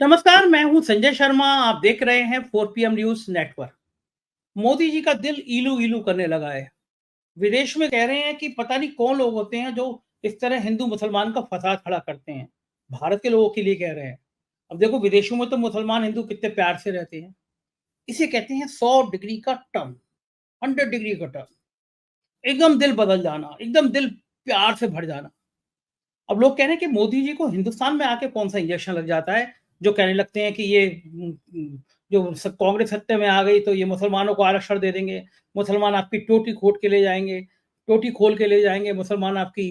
नमस्कार, मैं हूं संजय शर्मा। आप देख रहे हैं 4 PM news network. Modi ji का दिल इलू इलू करने लगा है। विदेश में कह रहे हैं कि पता नहीं कौन लोग होते हैं जो इस तरह हिंदू मुसलमान का फसाद खड़ा करते हैं। भारत के लोगों के लिए कह रहे हैं। अब देखो, विदेशों में तो मुसलमान हिंदू कितने प्यार से रहते हैं। इसे कहते हैं 100 डिग्री का टर्न, 100 डिग्री का टर्न। एकदम दिल बदल जाना, एकदम दिल प्यार से भर जाना। अब लोग कह रहे हैं कि मोदी जी को हिंदुस्तान में आके कौन सा इंजेक्शन लग जाता है, जो कहने लगते हैं कि ये जो कांग्रेस सत्ता में आ गई तो ये मुसलमानों को आरक्षण दे देंगे, मुसलमान आपकी टोटी खोद के ले जाएंगे, टोटी खोल के ले जाएंगे, मुसलमान आपकी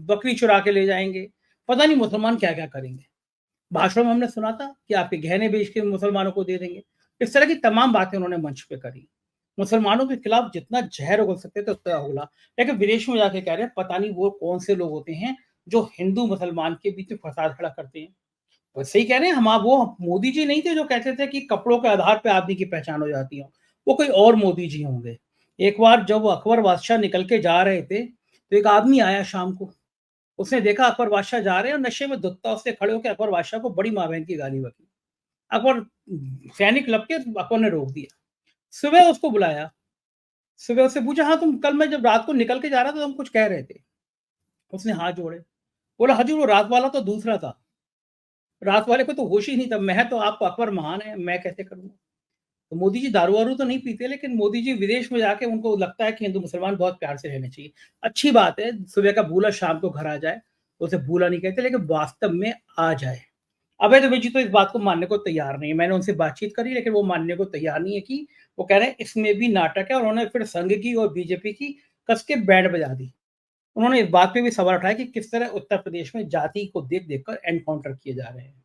बकरी चुरा के ले जाएंगे। पता नहीं मुसलमान क्या क्या करेंगे। भाषण में हमने सुना था कि आपके गहने बेच के मुसलमानों को दे देंगे। इस तरह की तमाम बातें उन्होंने मंच पे करी। मुसलमानों के खिलाफ जितना जहर उगल सकते थे उतना उगला। लेकिन विदेश में जाके कह रहे हैं पता नहीं वो कौन से लोग होते हैं जो हिंदू मुसलमान के बीच में फसाद खड़ा करते हैं। और सही कह रहे हैं, हम वो मोदी जी नहीं थे जो कहते थे कि कपड़ों के आधार पे आदमी की पहचान हो जाती है। वो कोई और मोदी जी होंगे। एक बार जब अकबर बादशाह निकल के जा रहे थे तो एक आदमी आया शाम को। उसने देखा अकबर बादशाह जा रहे हैं और नशे में धुत्ता उससे खड़े होकर अकबर बादशाह को बड़ी माँ बहन की गाली बकी। अकबर सैनिक लब के अकबर ने रोक दिया। सुबह उसको बुलाया। सुबह उससे पूछा, हाँ तुम कल मैं जब रात को निकल के जा रहा था तुम कुछ कह रहे थे। उसने हाथ जोड़े। बोला, हजूर वो रात वाला तो दूसरा था। रात वाले को तो होश ही नहीं था। मैं तो आपको अकबर महान है, मैं कैसे करूंगा। तो मोदी जी दारू वारू तो नहीं पीते, लेकिन मोदी जी विदेश में जाके उनको लगता है कि हिंदू मुसलमान बहुत प्यार से रहने चाहिए। अच्छी बात है, सुबह का भूला शाम को घर आ जाए। उसे भूला नहीं कहते, लेकिन वास्तव में आ जाए। अभय दुबे जी तो इस बात को मानने को तैयार नहीं है। मैंने उनसे बातचीत करी, लेकिन वो मानने को तैयार नहीं है कि वो कह रहे हैं इसमें भी नाटक है। और उन्होंने फिर संघ की और बीजेपी की कस के बैंड बजा दी। उन्होंने इस बात पे भी सवाल उठाया कि किस तरह उत्तर प्रदेश में जाति को देख देख कर एनकाउंटर किए जा रहे हैं।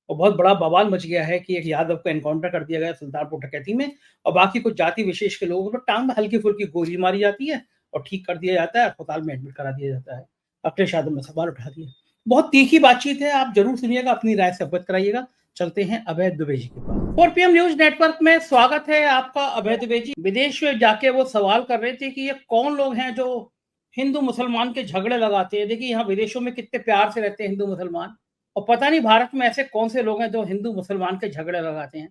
और बहुत बड़ा बवाल मच गया है कि एक यादव को एनकाउंटर कर दिया गया सुल्तानपुर डकैती में, और बाकी कुछ जाति विशेष के लोगों को टांग में हल्की फुल्की गोली मारी जाती है और ठीक कर दिया जाता है, अस्पताल में एडमिट करा दिया जाता है। अखिलेश यादव ने सवाल उठा दिया। बहुत तीखी बातचीत है, आप जरूर सुनिएगा, अपनी राय से अवगत कराइएगा। चलते हैं अभय दुबे जी के पास। 4 PM न्यूज नेटवर्क में स्वागत है आपका। अभय दुबे जी विदेश में जाके वो सवाल कर रहे थे कि ये कौन लोग हैं जो हिंदू मुसलमान के झगड़े लगाते हैं। देखिए, यहाँ विदेशों में कितने प्यार से रहते हैं हिंदू मुसलमान, और पता नहीं भारत में ऐसे कौन से लोग हैं जो हिंदू मुसलमान के झगड़े लगाते हैं।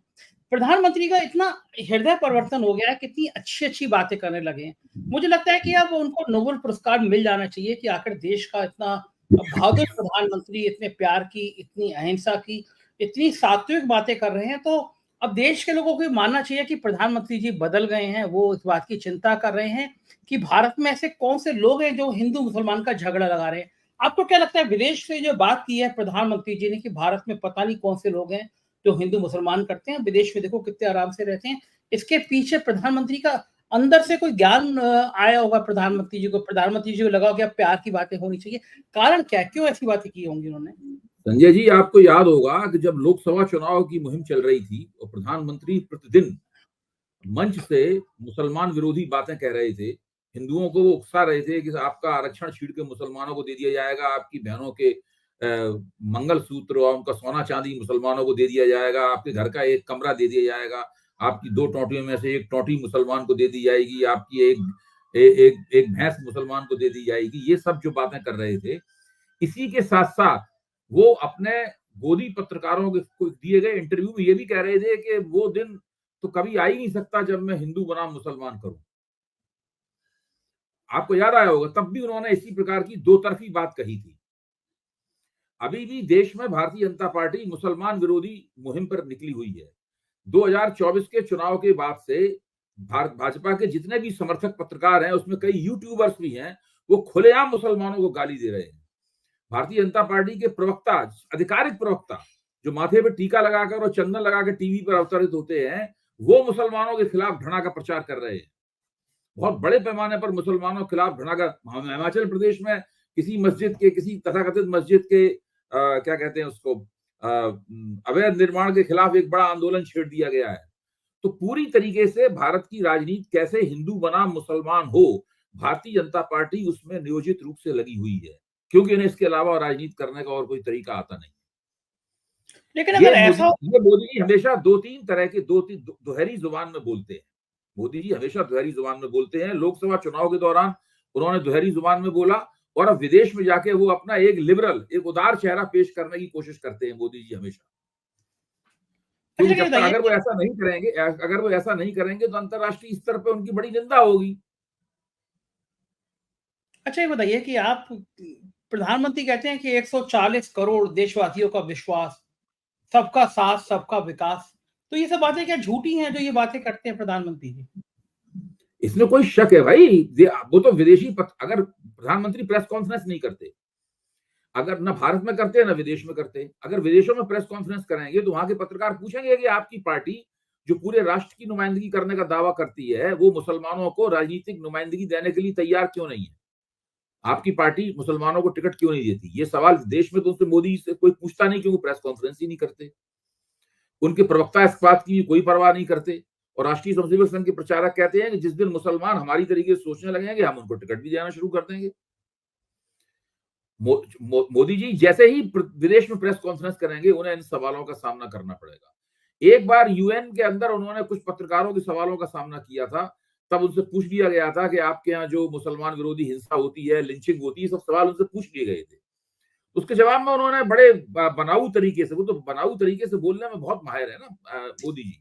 प्रधानमंत्री का इतना हृदय परिवर्तन हो गया है, कितनी अच्छी अच्छी बातें करने लगे हैं। मुझे लगता है कि अब उनको नोबेल पुरस्कार मिल जाना चाहिए कि आखिर देश का इतना बहादुर प्रधानमंत्री, इतने प्यार की, इतनी अहिंसा की, इतनी सात्विक बातें कर रहे हैं। तो अब देश के लोगों को मानना चाहिए कि प्रधानमंत्री जी बदल गए हैं। वो इस बात की चिंता कर रहे हैं कि भारत में ऐसे कौन से लोग हैं जो हिंदू मुसलमान का झगड़ा लगा रहे हैं। आपको क्या लगता है, विदेश से जो बात की है प्रधानमंत्री जी ने कि भारत में पता नहीं कौन से लोग हैं जो हिंदू मुसलमान करते हैं, विदेश में देखो कितने आराम से रहते हैं, इसके पीछे प्रधानमंत्री का अंदर से कोई ज्ञान आया होगा प्रधानमंत्री जी को। प्रधानमंत्री जी को लगा कि अब प्यार की बातें होनी चाहिए। कारण क्या है, क्यों ऐसी बातें की होंगी उन्होंने? संजय जी, आपको याद होगा कि जब लोकसभा चुनाव की मुहिम चल रही थी और प्रधानमंत्री प्रतिदिन मंच से मुसलमान विरोधी बातें कह रहे थे, हिंदुओं को वो उकसा रहे थे कि आपका आरक्षण छीन के मुसलमानों को दे दिया जाएगा, आपकी बहनों के मंगलसूत्र और उनका सोना चांदी मुसलमानों को दे दिया जाएगा, आपके घर का एक कमरा दे दिया जाएगा, आपकी 2 टोंटियों में से 1 टोंटी मुसलमान को दे दी जाएगी, आपकी एक भैंस मुसलमान को दे दी जाएगी। ये सब जो बातें कर रहे थे, इसी के साथ साथ वो अपने गोदी पत्रकारों को दिए गए इंटरव्यू में ये भी कह रहे थे कि वो दिन तो कभी आ ही नहीं सकता जब मैं हिंदू बनाम मुसलमान करूं। आपको याद आया होगा, तब भी उन्होंने इसी प्रकार की दो तरफी बात कही थी। अभी भी देश में भारतीय जनता पार्टी मुसलमान विरोधी मुहिम पर निकली हुई है। 2024 के चुनाव के बाद से भाजपा के जितने भी समर्थक पत्रकार हैं, उसमें कई यूट्यूबर्स भी हैं, वो खुलेआम मुसलमानों को गाली दे रहे हैं। भारतीय जनता पार्टी के प्रवक्ता, आधिकारिक प्रवक्ता, जो माथे पर टीका लगाकर और चंदन लगाकर टीवी पर अवतरित होते हैं, वो मुसलमानों के खिलाफ घृणा का प्रचार कर रहे हैं। बहुत बड़े पैमाने पर मुसलमानों के खिलाफ घृणा का। हिमाचल प्रदेश में किसी मस्जिद के, किसी तथाकथित मस्जिद के क्या कहते हैं उसको, अवैध निर्माण के खिलाफ एक बड़ा आंदोलन छेड़ दिया गया है। तो पूरी तरीके से भारत की राजनीति कैसे हिंदू बनाम मुसलमान हो, भारतीय जनता पार्टी उसमें नियोजित रूप से लगी हुई है, क्योंकि इन्हें इसके अलावा राजनीति करने का और कोई तरीका आता नहीं। लेकिन अगर ऐसा मोदी जी हमेशा 2-3 तरह की दोहरी जुबान में बोलते हैं। मोदी जी हमेशा दोहरी जुबान में बोलते हैं। लोकसभा चुनाव के दौरान उन्होंने दोहरी जुबान में बोला, और अब विदेश में जाके वो अपना एक लिबरल, एक उदार चेहरा पेश करने की कोशिश करते हैं मोदी जी हमेशा। क्योंकि अच्छा, जब तक अगर वो ऐसा नहीं करेंगे तो अंतरराष्ट्रीय स्तर पे उनकी बड़ी निंदा होगी। अच्छा, ये बताइए कि आप प्रधानमंत्री कहते हैं कि 140 करोड़ देशवासियों का विश्वास, सबका साथ, सबका विकास। तो ये सब बातें क्या झूठी हैं जो ये बातें करते हैं प्रधानमंत्री जी? इसमें कोई शक है भाई, वो तो अगर प्रधानमंत्री प्रेस कॉन्फ्रेंस नहीं करते, अगर ना भारत में करते ना विदेश में करते, अगर विदेशों में प्रेस कॉन्फ्रेंस कराएंगे तो वहां के पत्रकार पूछेंगे कि आपकी पार्टी जो पूरे राष्ट्र की नुमाइंदगी करने का दावा करती है, वो मुसलमानों को राजनीतिक नुमाइंदगी देने के लिए तैयार क्यों नहीं है? आपकी पार्टी मुसलमानों को टिकट क्यों नहीं देती? ये सवाल देश में तो उनसे मोदी से कोई पूछता नहीं, क्योंकि प्रेस कॉन्फ्रेंस ही नहीं करते। उनके प्रवक्ता इस बात की कोई परवाह नहीं करते। और राष्ट्रीय स्वयंसेवक संघ के प्रचारक कहते हैं कि जिस दिन मुसलमान हमारी तरीके से सोचने लगेंगे, हम उनको टिकट भी देना शुरू कर देंगे। मोदी जी जैसे ही विदेश में प्रेस कॉन्फ्रेंस करेंगे, उन्हें इन सवालों का सामना करना पड़ेगा। एक बार यूएन के अंदर उन्होंने कुछ पत्रकारों के सवालों का सामना किया था, तब उनसे पूछ लिया गया था कि आपके यहाँ जो मुसलमान विरोधी हिंसा होती है, लिंचिंग होती है, सब सवाल उनसे पूछ लिए गए थे। उसके जवाब में उन्होंने बड़े बनाऊ तरीके से, वो तो बनाऊ तरीके से बोलने में बहुत माहिर है ना मोदी जी,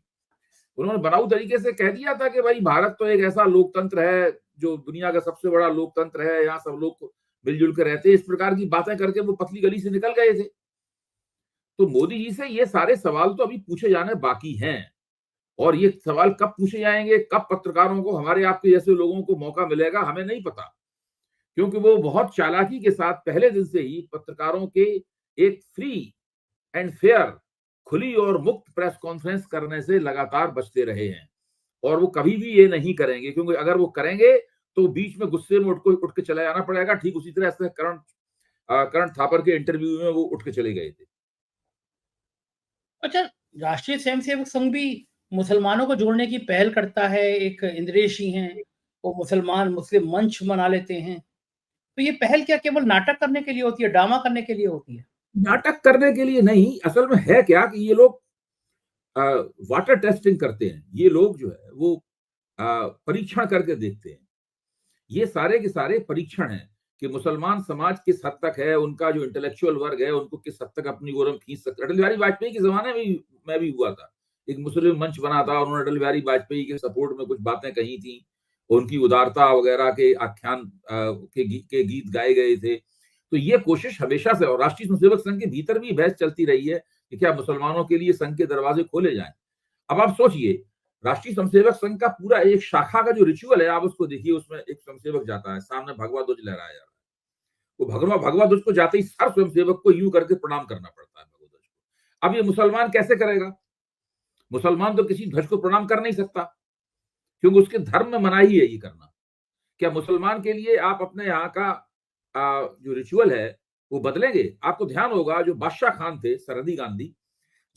उन्होंने बनाऊ तरीके से कह दिया था कि भाई भारत तो एक ऐसा लोकतंत्र है जो दुनिया का सबसे बड़ा लोकतंत्र है, यहाँ सब लोग मिलजुल कर रहते हैं। इस प्रकार की बातें करके वो पतली गली से निकल गए थे। तो मोदी जी से ये सारे सवाल तो अभी पूछे जाने बाकी हैं, और ये सवाल कब पूछे जाएंगे, कब पत्रकारों को, हमारे आपके जैसे लोगों को मौका मिलेगा, हमें नहीं पता। क्योंकि वो बहुत चालाकी के साथ पहले दिन से ही पत्रकारों के एक फ्री एंड फेयर, खुली और मुक्त प्रेस कॉन्फ्रेंस करने से लगातार बचते रहे हैं, और वो कभी भी ये नहीं करेंगे, क्योंकि अगर वो करेंगे तो बीच में गुस्से में उठ के चला जाना पड़ेगा। ठीक उसी तरह से करण थापर के इंटरव्यू में वो उठ के चले गए थे। अच्छा, राष्ट्रीय स्वयंसेवक संघ भी मुसलमानों को जोड़ने की पहल करता है। एक इंद्रेश जी हैं, वो मुस्लिम मंच बना लेते हैं। तो ये पहल क्या केवल नाटक करने के लिए होती है, ड्रामा करने के लिए होती है? नाटक करने के लिए नहीं, असल में है क्या कि ये लोग वाटर टेस्टिंग करते हैं। ये लोग जो है वो परीक्षण करके देखते हैं। ये सारे के सारे परीक्षण हैं कि मुसलमान समाज किस हद तक है, उनका जो इंटेलेक्चुअल वर्ग है उनको किस हद तक अपनी ओर खींच सकता है। अटल बिहारी वाजपेयी के जमाने में भी हुआ था। एक मुस्लिम मंच बना था, उन्होंने अटल बिहारी वाजपेयी के सपोर्ट में कुछ बातें कही थी, उनकी उदारता वगैरह के आख्यान के गीत गाए गए थे। तो ये कोशिश हमेशा से, और राष्ट्रीय स्वयंसेवक संघ के भीतर भी बहस चलती रही है कि क्या मुसलमानों के लिए संघ के दरवाजे खोले जाएं। अब आप सोचिए, राष्ट्रीय स्वयंसेवक संघ का पूरा एक शाखा का जो रिचुअल है, आप उसको देखिए, उसमें एक स्वयंसेवक जाता है, सामने भगवा ध्वज लहराया जा रहा है। वो भगवा ध्वज को जाते ही हर स्वयंसेवक को यूं करके प्रणाम करना पड़ता है भगवा ध्वज को। अब ये मुसलमान कैसे करेगा? मुसलमान तो किसी ध्वज को प्रणाम कर नहीं सकता, क्योंकि उसके धर्म में मनाही है ये करना। क्या मुसलमान के लिए आप अपने यहाँ का जो रिचुअल है वो बदलेंगे? आपको ध्यान होगा, जो बादशाह खान थे, सरहदी गांधी,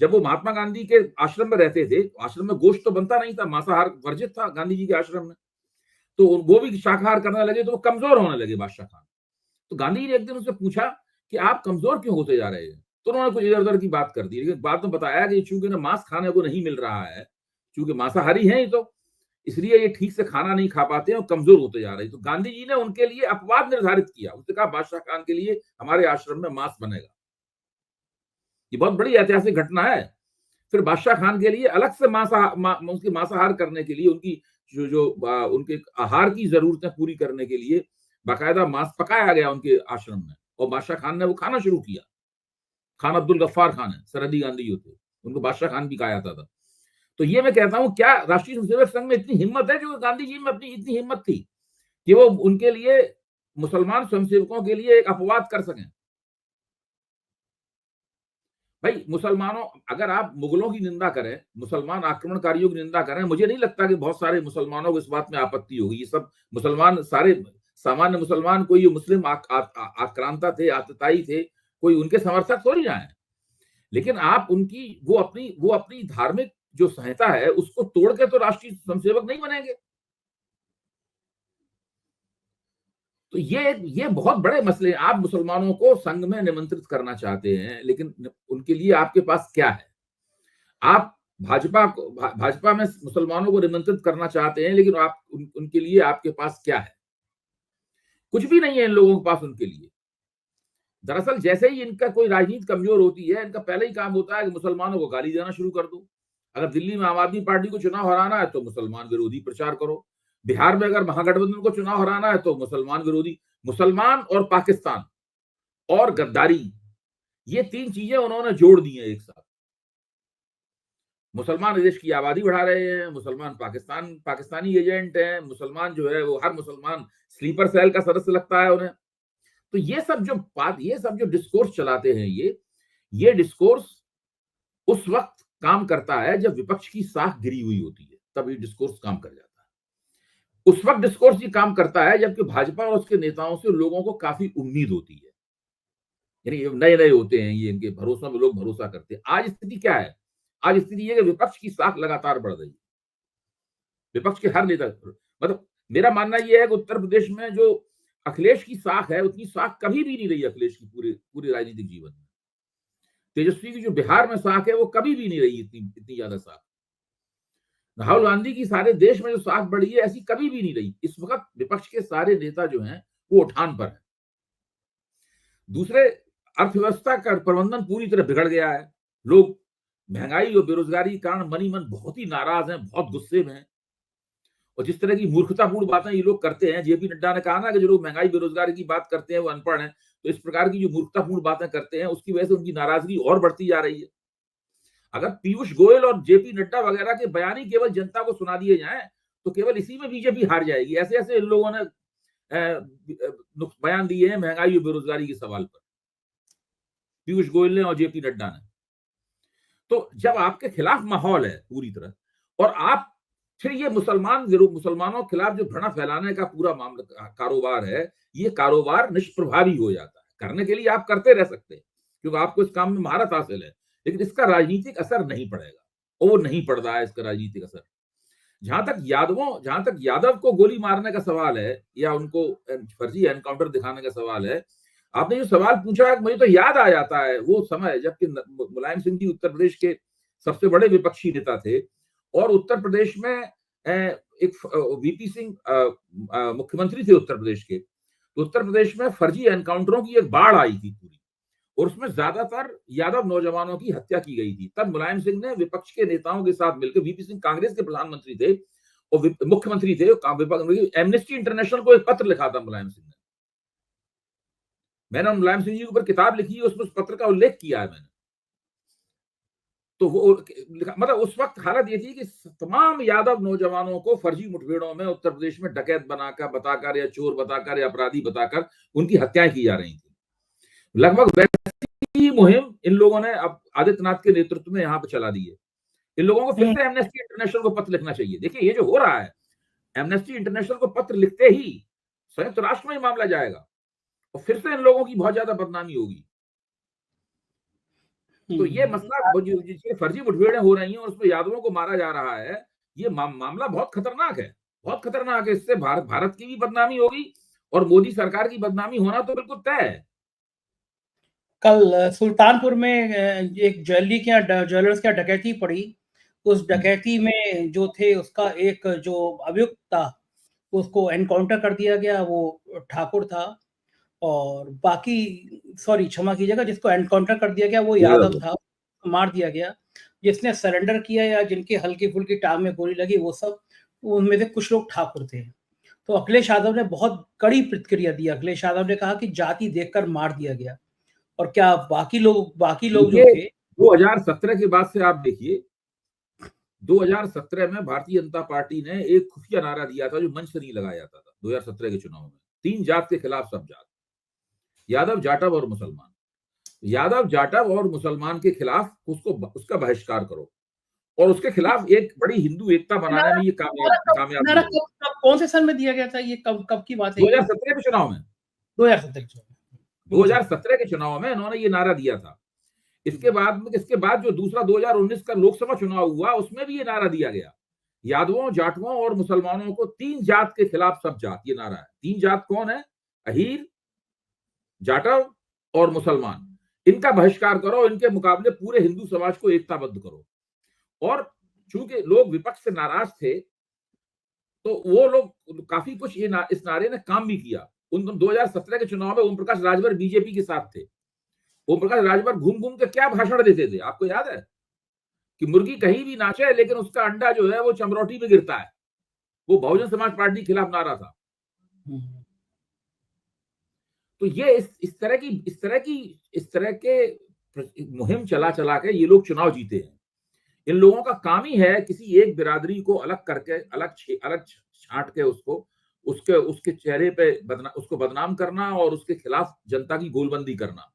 जब वो महात्मा गांधी के आश्रम में रहते थे, आश्रम में गोश्त तो बनता नहीं था, मांसाहार वर्जित था गांधी जी के आश्रम में, तो वो भी शाकाहार करने लगे, तो वो कमजोर होने लगे बादशाह खान। तो गांधी जी ने एक दिन उनसे पूछा कि आप कमजोर क्यों होते जा रहे हैं? तो उन्होंने कुछ इधर उधर की बात कर दी, लेकिन बाद में बताया कि चूंकि ना मांस खाने को नहीं मिल रहा है, चूंकि मांसाहारी है, तो इसलिए ये ठीक से खाना नहीं खा पाते हैं और कमजोर होते जा रहे हैं। तो गांधी जी ने उनके लिए अपवाद निर्धारित किया, उसने कहा बादशाह खान के लिए हमारे आश्रम में मांस बनेगा। ये बहुत बड़ी ऐतिहासिक घटना है। फिर बादशाह खान के लिए अलग से उसकी मांसाहार करने के लिए, उनकी उनके आहार की जरूरतें पूरी करने के लिए बाकायदा मांस पकाया गया उनके आश्रम में, और बादशाह खान ने वो खाना शुरू किया। खान अब्दुल गफ्फार खान है, सरहदी गांधी जो थे, उनको बादशाह खान भी कहा जाता था। तो ये मैं कहता हूं, क्या राष्ट्रीय स्वयंसेवक संघ में इतनी हिम्मत है, जो गांधी जी में अपनी इतनी हिम्मत थी कि वो उनके लिए, मुसलमान स्वयंसेवकों के लिए एक अपवाद कर सकें? भाई मुसलमानों, अगर आप मुगलों की निंदा करें, मुसलमान आक्रमणकारियों की निंदा करें, मुझे नहीं लगता कि बहुत सारे मुसलमानों को इस बात में आपत्ति होगी। ये सब मुसलमान, सारे सामान्य मुसलमान, कोई मुस्लिम आक्रांता थे, आतताई थे, कोई उनके समर्थक थोड़ी ना है। लेकिन आप उनकी वो अपनी धार्मिक जो संहिता है उसको तोड़ के तो राष्ट्रीय स्वयंसेवक नहीं बनेंगे। तो ये बहुत बड़े मसले हैं। आप मुसलमानों को संघ में निमंत्रित करना चाहते हैं, लेकिन उनके लिए आपके पास क्या है? आप भाजपा में मुसलमानों को निमंत्रित करना चाहते हैं, लेकिन उनके लिए आपके पास क्या है? कुछ भी नहीं है इन लोगों के पास उनके लिए। दरअसल जैसे ही इनका कोई राजनीति कमजोर होती है, इनका पहले ही काम होता है कि मुसलमानों को गाली देना शुरू कर दो। अगर दिल्ली में आम आदमी पार्टी को चुनाव हराना है तो मुसलमान विरोधी प्रचार करो। बिहार में अगर महागठबंधन को चुनाव हराना है तो मुसलमान विरोधी, मुसलमान और पाकिस्तान और गद्दारी, ये 3 चीजें उन्होंने जोड़ दी हैं एक साथ। मुसलमान देश की आबादी बढ़ा रहे हैं, मुसलमान पाकिस्तानी एजेंट हैं, मुसलमान जो है वो हर मुसलमान स्लीपर सेल का सदस्य लगता है उन्हें। तो ये सब जो डिस्कोर्स चलाते हैं, ये डिस्कोर्स उस वक्त काम करता है जब विपक्ष की साख गिरी हुई होती है, तब ये डिस्कोर्स काम कर जाता है। उस वक्त डिस्कोर्स ये काम करता है जबकि भाजपा और उसके नेताओं से लोगों को काफी उम्मीद होती है, यानी नए होते हैं, ये इनके भरोसा में लोग भरोसा करते हैं। आज स्थिति क्या है? आज स्थिति ये कि विपक्ष की साख लगातार बढ़ रही है। विपक्ष के हर नेता, मतलब मेरा मानना यह है कि उत्तर प्रदेश में जो अखिलेश की साख है, उतनी साख कभी भी नहीं रही अखिलेश की पूरे राजनीतिक जीवन में। तेजस्वी की जो बिहार में साख है वो कभी भी नहीं रही इतनी ज्यादा साख। राहुल गांधी की सारे देश में जो साख बढ़ी है ऐसी कभी भी नहीं रही। इस वक्त विपक्ष के सारे नेता जो हैं वो उठान पर है। दूसरे, अर्थव्यवस्था का प्रबंधन पूरी तरह बिगड़ गया है। लोग महंगाई और बेरोजगारी के कारण मनी मन बहुत ही नाराज हैं, बहुत गुस्से में हैं। और जिस तरह की मूर्खतापूर्ण बातें ये लोग करते हैं, जेपी नड्डा ने कहा ना कि जो लोग महंगाई बेरोजगारी की बात करते हैं वो अनपढ़ हैं, तो इस प्रकार की जो मूर्खतापूर्ण बातें करते हैं उसकी वजह से उनकी नाराजगी और बढ़ती जा रही है। अगर पीयूष गोयल और जेपी नड्डा वगैरह के बयान ही केवल जनता को सुना दिए जाएं तो केवल इसी में बीजेपी हार जाएगी। ऐसे ऐसे इन लोगों ने बयान दिए हैं महंगाई और बेरोजगारी के सवाल पर, पीयूष गोयल ने और जेपी नड्डा ने। तो जब आपके खिलाफ माहौल है पूरी तरह, और आप फिर ये मुसलमानों के खिलाफ जो घृणा फैलाने का पूरा मामला कारोबार है, ये कारोबार निष्प्रभावी हो जाता है। करने के लिए आप करते रह सकते हैं क्योंकि आपको इस काम में महारत हासिल है, लेकिन इसका राजनीतिक असर नहीं पड़ेगा, और वो नहीं पड़ रहा है इसका राजनीतिक असर। जहां तक यादव को गोली मारने का सवाल है या उनको फर्जी एनकाउंटर दिखाने का सवाल है, आपने जो सवाल पूछा है मुझे तो याद आ जाता है वो समय जबकि मुलायम सिंह जी उत्तर प्रदेश के सबसे बड़े विपक्षी नेता थे, और उत्तर प्रदेश में एक वीपी सिंह मुख्यमंत्री थे उत्तर प्रदेश के। तो उत्तर प्रदेश में फर्जी एनकाउंटरों की एक बाढ़ आई थी पूरी, और उसमें ज्यादातर यादव नौजवानों की हत्या की गई थी। तब मुलायम सिंह ने विपक्ष के नेताओं के साथ मिलकर, वीपी सिंह कांग्रेस के प्रधानमंत्री थे और मुख्यमंत्री थे, एमनेस्टी इंटरनेशनल को एक पत्र लिखा था मुलायम सिंह ने। मैंने मुलायम सिंह जी के ऊपर किताब लिखी है, उसमें उस पत्र का उल्लेख किया है मैंने। तो वो मतलब उस वक्त हालत ये थी कि तमाम यादव नौजवानों को फर्जी मुठभेड़ों में उत्तर प्रदेश में डकैत बताकर या चोर बताकर या अपराधी बताकर उनकी हत्याएं की जा रही थी। लगभग वैसी मुहिम इन लोगों ने अब आदित्यनाथ के नेतृत्व में यहाँ पे चला दी है। इन लोगों को फिर से एमनेस्टी इंटरनेशनल को पत्र लिखना चाहिए। देखिए ये जो हो रहा है, एमनेस्टी इंटरनेशनल को पत्र लिखते ही संयुक्त राष्ट्र में मामला जाएगा और फिर से इन लोगों की बहुत ज्यादा बदनामी होगी। तो ये मसला फर्जी मुठभेड़ें हो रही हैं और उसमें यादवों को मारा जा रहा है, ये मामला बहुत खतरनाक है, बहुत खतरनाक है। इससे भारत की भी बदनामी होगी और मोदी सरकार की बदनामी होना तो बिल्कुल तय है। कल सुल्तानपुर में एक ज्वेलर्स की डकैती पड़ी। उस डकैती में जो थे उसका एक जो अभियुक्त था उसको एनकाउंटर कर दिया गया, वो ठाकुर था। और बाकी क्षमा कीजिएगा, जिसको एनकाउंटर कर दिया गया वो यादव था, मार दिया गया। जिसने सरेंडर किया या जिनकी हल्की फुल्की टांग में गोली लगी वो सब, उनमें से कुछ लोग ठाकुर थे। तो अखिलेश यादव ने बहुत कड़ी प्रतिक्रिया दी। अखिलेश यादव ने कहा कि जाति देखकर मार दिया गया। और क्या बाकी लोग जो थे, 2017 के बाद से आप देखिए, 2017 में भारतीय जनता पार्टी ने एक खुफिया नारा दिया था जो मंच से नहीं लगाया जाता था। 2017 के चुनाव में 3 जात के खिलाफ सब जात, यादव जाटव और मुसलमान। यादव जाटव और मुसलमान के खिलाफ उसका बहिष्कार करो और उसके खिलाफ एक बड़ी हिंदू एकता बनाने में ये कामयाब। कौन से सन में दिया गया था ये? कब की बात है? 2017 के चुनाव में। 2017 के चुनाव में इन्होंने ये नारा दिया था। इसके बाद जो दूसरा 2019 का लोकसभा चुनाव हुआ उसमें भी ये नारा दिया गया, यादवों जाटवों और मुसलमानों को 3 जात के खिलाफ सब जात, ये नारा है। 3 जात कौन है? अहीर, जाटव और मुसलमान। इनका बहिष्कार करो, इनके मुकाबले पूरे हिंदू समाज को एकताबद्ध करो। और चूंकि लोग विपक्ष से नाराज थे तो वो लोग काफी कुछ इस नारे ने काम भी किया। 2017 के चुनाव में ओम प्रकाश राजभर बीजेपी के साथ थे। ओम प्रकाश राजभर घूम घूम के क्या भाषण देते थे आपको याद है? कि मुर्गी कहीं भी नाचे लेकिन उसका अंडा जो है वो चमरोटी में गिरता है। वो बहुजन समाज पार्टी के खिलाफ नारा था। तो ये इस तरह के मुहिम चला के ये लोग चुनाव जीते हैं। इन लोगों का काम ही है किसी एक बिरादरी को अलग करके अलग छांट के उसके चेहरे पे उसको बदनाम करना और उसके खिलाफ जनता की गोलबंदी करना।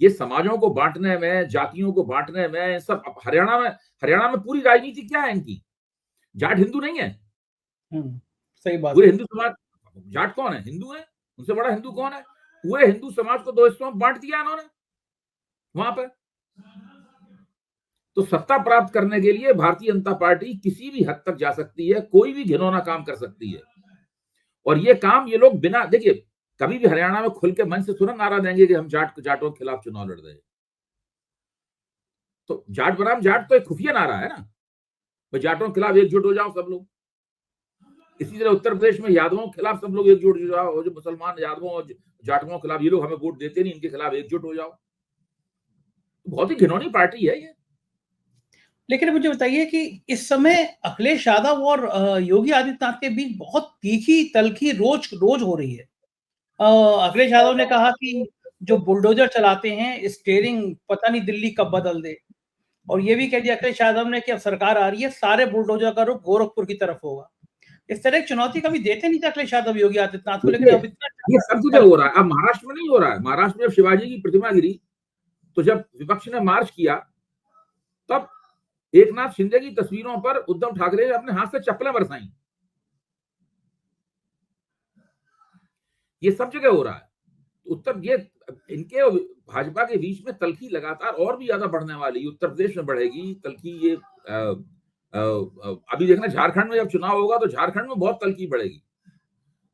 ये समाजों को बांटने में, जातियों को बांटने में, सब हरियाणा में पूरी राजनीति क्या है इनकी? जाट हिंदू नहीं है। सही बात। पूरे हिंदू समाज, जाट कौन है? हिंदू है। उनसे बड़ा हिंदू कौन है? पूरे हिंदू समाज को 2 हिस्सों में बांट दिया इन्होंने वहां पे। तो सत्ता प्राप्त करने के लिए भारतीय जनता पार्टी किसी भी हद तक जा सकती है, कोई भी घिनौना काम कर सकती है। और ये काम ये लोग बिना, देखिए, कभी भी हरियाणा में खुल के मन से तुरंत नारा देंगे कि हम जाटों के खिलाफ चुनाव लड़ रहे हैं। तो जाट बनाम जाट तो एक खुफिया नारा है ना, तो जाटों के खिलाफ एकजुट हो जाओ सब लोग। इसी तरह उत्तर प्रदेश में यादवों के खिलाफ सब लोग एकजुट हो जाओ, जो मुसलमान यादवों और जाटों के खिलाफ, ये लोग हमें वोट देते नहीं, इनके खिलाफ एकजुट हो जाओ। बहुत ही घिनौनी पार्टी है ये। लेकिन मुझे बताइए कि इस समय अखिलेश यादव और योगी आदित्यनाथ के बीच बहुत तीखी तलखी रोज हो रही है। अखिलेश यादव ने कहा कि जो बुलडोजर चलाते हैं स्टीयरिंग पता नहीं दिल्ली कब बदल दे, और ये भी कह दिया अखिलेश यादव ने कि अब सरकार आ रही है, सारे बुलडोजर का रुख गोरखपुर की तरफ होगा। इस तरह की चुनौती कभी देते नहीं थे अखिलेश यादव योगी आदित्यनाथ को, लेकिन अब इतना ये सब जगह हो रहा है। अब महाराष्ट्र में नहीं हो रहा है। महाराष्ट्र में जब शिवाजी की प्रतिमा गिरी तो जब विपक्ष ने मार्च किया तब एकनाथ शिंदे की तस्वीरों पर उद्धव ठाकरे ने अपने हाथ से चप्पलें बरसाई। ये सब जगह हो रहा है। ये इनके भाजपा के बीच में तलखी लगातार और भी ज्यादा बढ़ने वाली है। उत्तर प्रदेश में बढ़ेगी तलखी। ये अभी देखना, झारखंड में जब चुनाव होगा तो झारखंड में बहुत तलखी बढ़ेगी,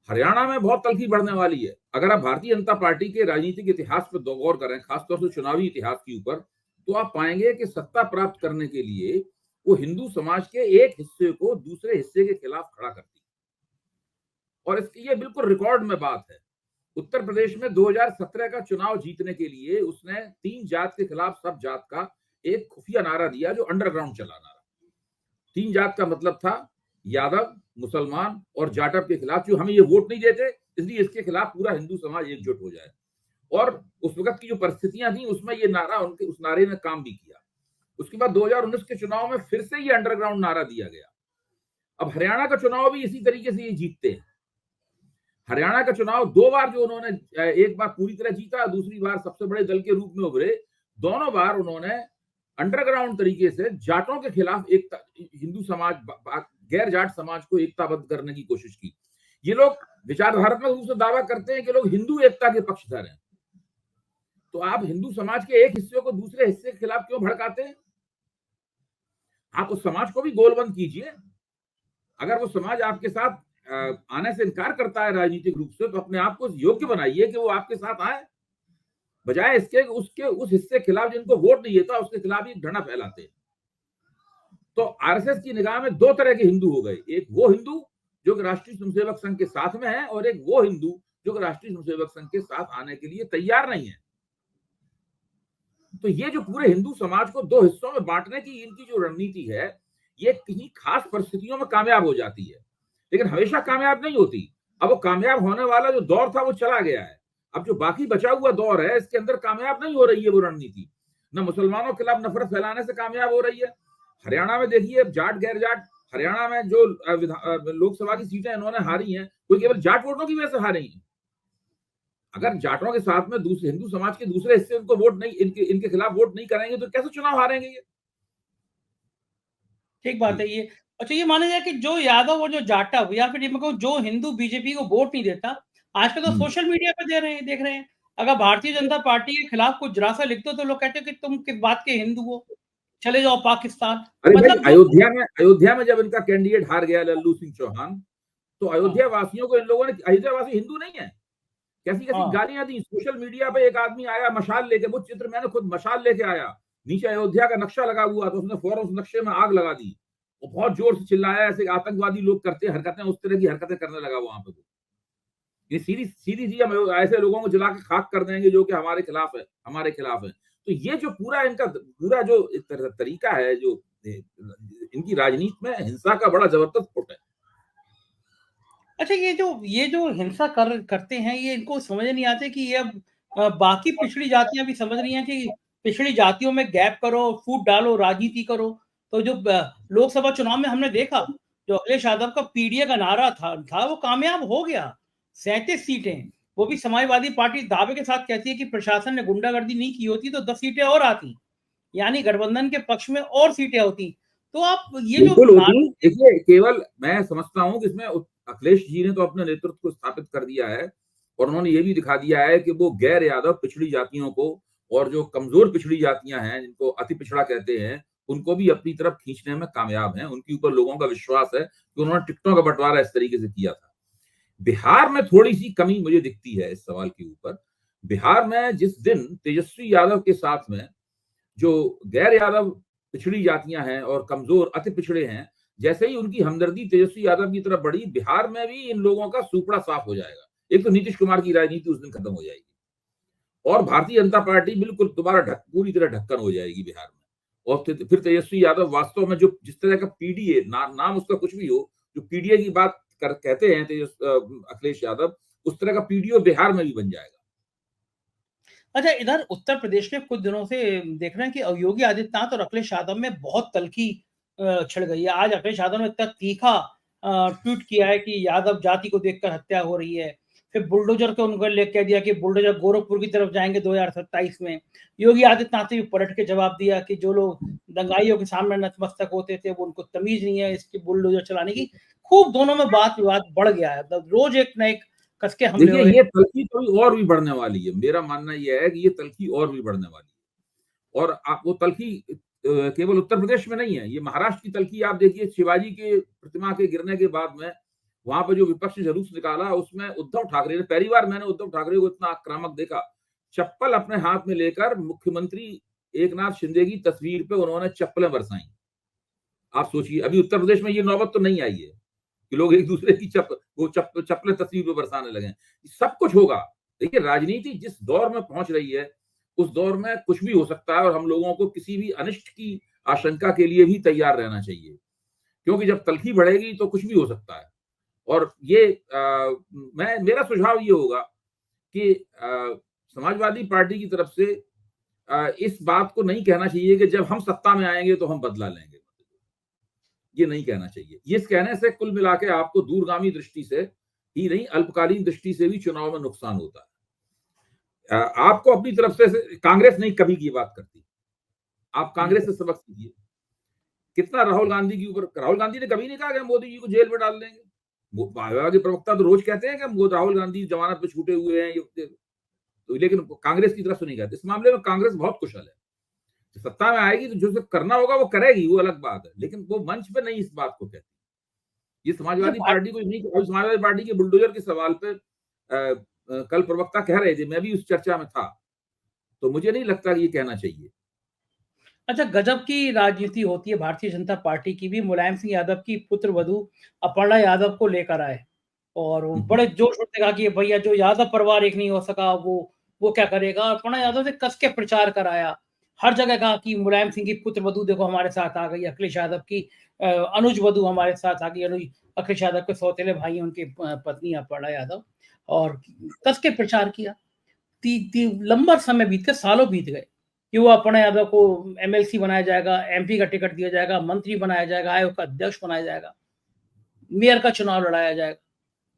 हरियाणा में बहुत तलखी बढ़ने वाली है। अगर आप भारतीय जनता पार्टी के राजनीतिक इतिहास पर गौर करें, खासतौर से चुनावी इतिहास के ऊपर, तो आप पाएंगे कि सत्ता प्राप्त करने के लिए वो हिंदू समाज के एक हिस्से को दूसरे हिस्से के खिलाफ खड़ा करती है। और इसकी ये बिल्कुल रिकॉर्ड में बात है। उत्तर प्रदेश में 2017 का चुनाव जीतने के लिए उसने 3 जात के खिलाफ सब जात का एक खुफिया नारा दिया, जो अंडरग्राउंड चला नारा। 3 जात का मतलब था यादव, मुसलमान और जाटव के खिलाफ, जो हमें ये वोट नहीं देते, इसलिए इसके खिलाफ पूरा हिंदू समाज एकजुट हो जाए। और उस वक्त की जो परिस्थितियां थी उसमें ये नारा, उस नारे ने काम भी किया। उसके बाद 2019 के चुनाव में फिर से ये अंडरग्राउंड नारा दिया गया। अब हरियाणा का चुनाव भी इसी तरीके से ये जीतते हैं। हरियाणा का चुनाव 2 बार जो उन्होंने, एक बार पूरी तरह जीता, दूसरी बार सबसे बड़े दल के रूप में उभरे, दोनों बार उन्होंने अंडरग्राउंड तरीके से जाटों के खिलाफ हिंदू समाज, गैर जाट समाज को एकताबद्ध करने की कोशिश की। ये लोग विचारधारात्मक रूप से दावा करते हैं कि लोग हिंदू एकता के पक्षधर हैं। तो आप हिंदू समाज के एक हिस्से को दूसरे हिस्से के खिलाफ क्यों भड़काते हैं? आप उस समाज को भी गोलबंद कीजिए। अगर वो समाज आपके साथ आने से इनकार करता है राजनीतिक रूप से, तो अपने आप को योग्य बनाइए कि वो आपके साथ आए, बजाय इसके उसके उस हिस्से के खिलाफ जिनको वोट नहीं देता उसके खिलाफ ही घृणा फैलाते हैं। तो आरएसएस की निगाह में 2 तरह के हिंदू हो गए। एक वो हिंदू जो कि राष्ट्रीय स्वयंसेवक संघ के साथ में है, और एक वो हिंदू जो कि राष्ट्रीय स्वयंसेवक संघ के साथ आने के लिए तैयार नहीं है। तो ये जो पूरे हिंदू समाज को 2 हिस्सों में बांटने की इनकी जो रणनीति है, ये किन्हीं खास परिस्थितियों में कामयाब हो जाती है, लेकिन हमेशा कामयाब नहीं होती। अब वो कामयाब होने वाला जो दौर था वो चला गया है। अब जो बाकी बचा हुआ दौर है, इसके अंदर कामयाब नहीं हो रही है वो रणनीति। न मुसलमानों के खिलाफ नफरत फैलाने से कामयाब हो रही है। हरियाणा में देखिए, जाट गैर जाट, हरियाणा में जो लोकसभा की सीटें इन्होंने हारी हैं, वो केवल जाट वोटों की वजह से हारी हैं। अगर जाटों के साथ में दूसरे हिंदू समाज के दूसरे हिस्से उनको वोट नहीं, इनके खिलाफ वोट नहीं करेंगे तो कैसे चुनाव हारेंगे ये? ठीक बात है ये। अच्छा, ये माना जाए कि जो यादव और जो जाटव, या फिर जो हिंदू बीजेपी को वोट नहीं देता, आजकल तो सोशल मीडिया पे देख रहे हैं। अगर भारतीय जनता पार्टी के खिलाफ कुछ जरा सा लिख दो तो लोग कहते हैं कि तुम किस बात के हिंदू हो, चले जाओ पाकिस्तान। अरे भाई, मतलब अयोध्या में जब इनका कैंडिडेट हार गया लल्लू सिंह चौहान, तो अयोध्या वासियों को इन लोगों ने, अयोध्या वासी हिंदू नहीं है, कैसी गालियां दी। सोशल मीडिया पे एक आदमी आया मशाल लेके, वो चित्र मैंने खुद मशाल लेके आया, नीचे अयोध्या का नक्शा लगा हुआ, तो उसने फौरन उस नक्शे में आग लगा दी और बहुत जोर से चिल्लाया, ऐसे आतंकवादी लोग करते हरकतें, उस तरह की हरकतें करने लगा वहां पे। ये सीधी हम ऐसे लोगों को जला के खाक कर देंगे जो कि हमारे खिलाफ है। तो ये जो पूरा इनका पूरा जो तरीका है, जो इनकी राजनीति में हिंसा का बड़ा जबरदस्त फुट है। अच्छा, ये जो हिंसा करते हैं, ये इनको समझ नहीं आते कि ये अब बाकी पिछड़ी जातियाँ भी समझ रही हैं कि पिछड़ी जातियों में गैप करो, फूट डालो, राजनीति करो। तो जो लोकसभा चुनाव में हमने देखा, जो अखिलेश यादव का पीडीए का नारा था वो कामयाब हो गया। 37 सीटें, वो भी समाजवादी पार्टी दावे के साथ कहती है कि प्रशासन ने गुंडागर्दी नहीं की होती तो 10 सीटें और आती, यानी गठबंधन के पक्ष में और सीटें होती। तो आप ये जो बिल्कुल होती। नारा, देखिए, केवल मैं समझता हूं कि इसमें अखिलेश जी ने तो अपने नेतृत्व को स्थापित कर दिया है, और उन्होंने ये भी दिखा दिया है कि वो गैर यादव पिछड़ी जातियों को और जो कमजोर पिछड़ी जातियां हैं, जिनको अति पिछड़ा कहते हैं, उनको भी अपनी तरफ खींचने में कामयाब हैं। उनके ऊपर लोगों का विश्वास है कि उन्होंने टिकटों का बंटवारा इस तरीके से किया था। बिहार में थोड़ी सी कमी मुझे दिखती है इस सवाल के ऊपर। बिहार में जिस दिन तेजस्वी यादव के साथ में जो गैर यादव पिछड़ी जातियां हैं और कमजोर अति पिछड़े हैं, जैसे ही उनकी हमदर्दी तेजस्वी यादव की तरफ बढ़ी, बिहार में भी इन लोगों का सुपड़ा साफ हो जाएगा। एक तो नीतीश कुमार की राजनीति उस दिन खत्म हो जाएगी, और भारतीय जनता पार्टी बिल्कुल दोबारा पूरी तरह ढक्कन हो जाएगी बिहार में। और फिर तेजस्वी यादव वास्तव में जो जिस तरह का पीडीए नाम उसका कुछ भी हो, जो पीडीए की बात कहते हैं अखिलेश यादव, उस तरह का पीडीओ बिहार में भी बन जाएगा। अच्छा, इधर उत्तर प्रदेश में कुछ दिनों से देख रहे हैं कि योगी आदित्यनाथ और अखिलेश यादव में बहुत तल्खी छिड़ गई है। आज अखिलेश यादव ने इतना तीखा ट्वीट किया है कि यादव जाति को देखकर हत्या हो रही है। फिर बुलडोजर को उनको लेके कह दिया कि बुलडोजर गोरखपुर की तरफ जाएंगे 2027 में। योगी आदित्यनाथ ने भी पलट के जवाब दिया कि जो लोग दंगाइयों के सामने नतमस्तक होते थे वो उनको तमीज नहीं है इसकी बुलडोजर चलाने की। खूब दोनों में बात विवाद बढ़ गया है, रोज एक न एक कसके हमले हो देखिए, रहे ये हैं। तल्खी तो और भी बढ़ने वाली है। मेरा मानना यह है कि ये तल्खी और भी बढ़ने वाली है, और आप वो तल्खी केवल उत्तर प्रदेश में नहीं है, ये महाराष्ट्र की तल्खी आप देखिए। शिवाजी के प्रतिमा के गिरने के बाद में वहां पर जो विपक्ष ने जुलूस निकाला, उसमें उद्धव ठाकरे ने, पहली बार मैंने उद्धव ठाकरे को इतना आक्रामक देखा। चप्पल अपने हाथ में लेकर मुख्यमंत्री एकनाथ शिंदे की तस्वीर पे उन्होंने चप्पलें बरसाई। आप सोचिए, अभी उत्तर प्रदेश में ये नौबत तो नहीं आई है कि लोग एक दूसरे की चप्पलें तस्वीर पे बरसाने लगे। सब कुछ होगा। देखिए, राजनीति जिस दौर में पहुंच रही है, उस दौर में कुछ भी हो सकता है, और हम लोगों को किसी भी अनिष्ट की आशंका के लिए भी तैयार रहना चाहिए, क्योंकि जब तल्खी बढ़ेगी तो कुछ भी हो सकता है। और ये मेरा सुझाव ये होगा कि समाजवादी पार्टी की तरफ से इस बात को नहीं कहना चाहिए कि जब हम सत्ता में आएंगे तो हम बदला लेंगे। ये नहीं कहना चाहिए। ये कहने से कुल मिला के आपको दूरगामी दृष्टि से ही नहीं, अल्पकालीन दृष्टि से भी चुनाव में नुकसान होता है। आपको अपनी तरफ से कांग्रेस नहीं कभी की बात करती। आप कांग्रेस से सबक सीखिए। कितना राहुल गांधी के ऊपर, राहुल गांधी ने कभी नहीं कहा कि हम मोदी जी को जेल में डाल देंगे। भाजपा के प्रवक्ता तो रोज कहते हैं कि राहुल गांधी जमानत पे छूटे हुए हैं, तो लेकिन कांग्रेस की तरफ से नहीं कहते। इस मामले में कांग्रेस बहुत कुशल है। सत्ता में आएगी तो जो करना होगा वो करेगी, वो अलग बात है, लेकिन वो मंच पे नहीं इस बात को कहती। ये समाजवादी पार्टी को नहीं। समाजवादी पार्टी के बुलडोजर के सवाल पे कल प्रवक्ता कह रहे थे, मैं भी उस चर्चा में था, तो मुझे नहीं लगता कि ये कहना चाहिए। अच्छा, गजब की राजनीति होती है भारतीय जनता पार्टी की भी। मुलायम सिंह यादव की पुत्र वधू अपर्णा यादव को लेकर आए और वो बड़े जोश में कहा कि भैया जो यादव परिवार एक नहीं हो सका वो क्या करेगा। अपर्णा यादव ने कस के प्रचार कराया, हर जगह कहा कि मुलायम सिंह की पुत्र वधू देखो हमारे साथ आ गई, अखिलेश यादव की अनुज वधू हमारे साथ आ गई। अनुज अखिलेश यादव के सौतेले भाई हैं, उनकी पत्नी अपर्णा यादव, और कस के प्रचार किया। लंबा समय बीत गया, सालों बीत गए कि वो अपर्णा यादव को एमएलसी बनाया जाएगा, एमपी का टिकट दिया जाएगा, मंत्री बनाया जाएगा, आयोग का अध्यक्ष बनाया जाएगा, मेयर का चुनाव लड़ाया जाएगा।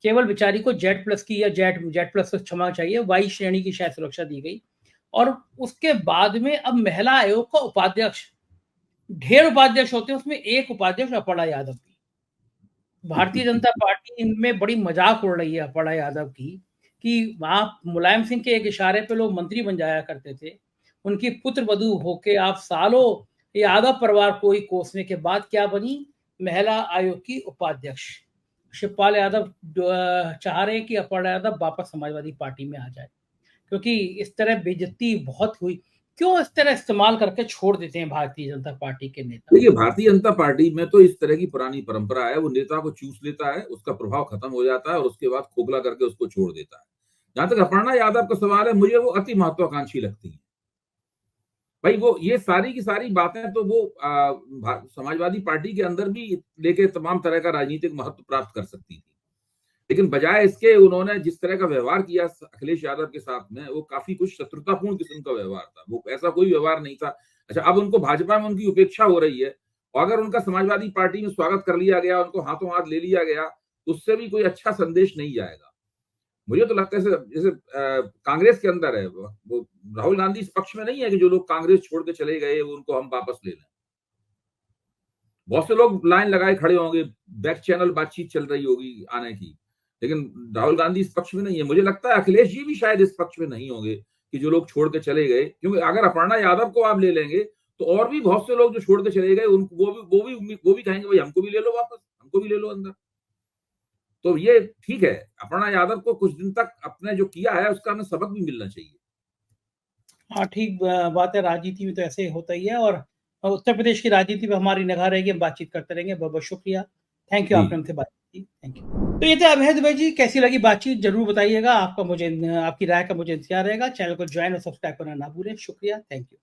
केवल बेचारी को जेड प्लस की या जेड प्लस को क्षमा चाहिए, वाई श्रेणी की शायद सुरक्षा दी गई। और उसके बाद में अब महिला आयोग का उपाध्यक्ष, ढेर उपाध्यक्ष होते हैं, उसमें एक उपाध्यक्ष अपर्णा यादव की। भारतीय जनता पार्टी इनमें बड़ी मजाक उड़ रही है अपर्णा यादव की कि आप मुलायम सिंह के एक इशारे पे लोग मंत्री बन जाया करते थे, उनकी पुत्र वधू होके आप सालों यादव परिवार को ही कोसने के बाद क्या बनी, महिला आयोग की उपाध्यक्ष। शिवपाल यादव चाह रहे हैं कि अपर्णा यादव वापस समाजवादी पार्टी में आ जाए, क्योंकि इस तरह बेइज्जती बहुत हुई। क्यों इस तरह इस्तेमाल करके छोड़ देते हैं भारतीय जनता पार्टी के नेता? देखिए, भारतीय जनता पार्टी में तो इस तरह की पुरानी परंपरा है। वो नेता को चूस लेता है, उसका प्रभाव खत्म हो जाता है और उसके बाद खोखला करके उसको छोड़ देता है। जहां तक अपर्णा यादव का सवाल है, मुझे वो अति महत्वाकांक्षी लगती है। भाई वो ये सारी की सारी बातें तो वो समाजवादी पार्टी के अंदर भी लेके तमाम तरह का राजनीतिक महत्व प्राप्त कर सकती थी, लेकिन बजाय इसके उन्होंने जिस तरह का व्यवहार किया अखिलेश यादव के साथ में, वो काफी कुछ शत्रुतापूर्ण किस्म का व्यवहार था। वो ऐसा कोई व्यवहार नहीं था। अच्छा, अब उनको भाजपा में उनकी उपेक्षा हो रही है, और अगर उनका समाजवादी पार्टी में स्वागत कर लिया गया, उनको हाथों हाथ ले लिया गया, तो उससे भी कोई अच्छा संदेश नहीं जाएगा। मुझे तो लगता है जैसे कांग्रेस के अंदर है, वो राहुल गांधी इस पक्ष में नहीं है कि जो लोग कांग्रेस छोड़ के चले गए उनको हम वापस ले लें। बहुत से लोग लाइन लगाए खड़े होंगे, बैक चैनल बातचीत चल रही होगी आने की, लेकिन राहुल गांधी इस पक्ष में नहीं है। मुझे लगता है अखिलेश जी भी शायद इस पक्ष में नहीं होंगे कि जो लोग छोड़ के चले गए, क्योंकि अगर अपर्णा यादव को आप ले लेंगे तो और भी बहुत से लोग जो छोड़ के चले गए उनको वो भी कहेंगे भाई हमको भी ले लो वापस, हमको भी ले लो अंदर। तो ये ठीक है, अपर्णा यादव को कुछ दिन तक अपने जो किया है उसका हमें सबक भी मिलना चाहिए। हाँ, ठीक बात है, राजनीति में तो ऐसे होता ही है, और उत्तर प्रदेश की राजनीति पे हमारी निगाह रहेगी, हम बातचीत करते रहेंगे। बहुत-बहुत शुक्रिया। थैंक यू, जी। आपने हमसे बात की। Thank you. तो ये थे अभय दुबे जी, कैसी लगी बातचीत ज़रूर बताइएगा। आपकी राय का मुझे इंतज़ार रहेगा। चैनल को जॉइन और सब्सक्राइब करना ना भूलें। शुक्रिया, थैंक यू।